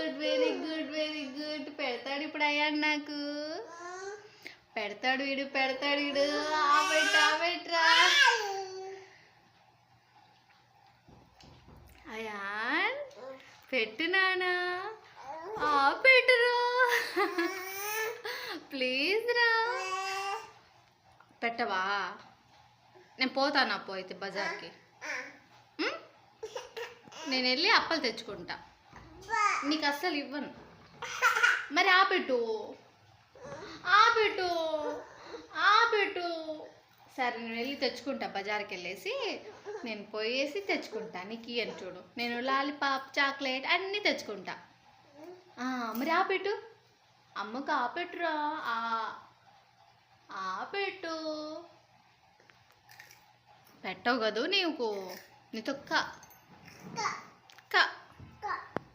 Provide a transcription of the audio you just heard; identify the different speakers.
Speaker 1: Good very good very good. పెడతాడు ఇప్పుడు అయ్యాడు నాకు. పెడతాడు వీడు. ఆపెట్రా అయాన్. పెట్టు నానా. పెట్టురా ప్లీజ్ రా. పెట్టవా? నేను పోతాను అప్పు అయితే బజార్కి. నేను వెళ్ళి అప్పలు తెచ్చుకుంటా. నీకు అస్సలు ఇవ్వను. మరి ఆపెట్టు. సరే నేను వెళ్ళి తెచ్చుకుంటా. బజార్కి వెళ్ళేసి నేను పోయేసి తెచ్చుకుంటా. నీకు ఇయ్యను చూడు. నేను లాలీపాప్ చాక్లెట్ అన్నీ తెచ్చుకుంటా. మరి ఆపెట్టు. అమ్మకు ఆపెట్టురా. ఆపెట్టు. పెట్టవు కదూ నీకు. నీతో క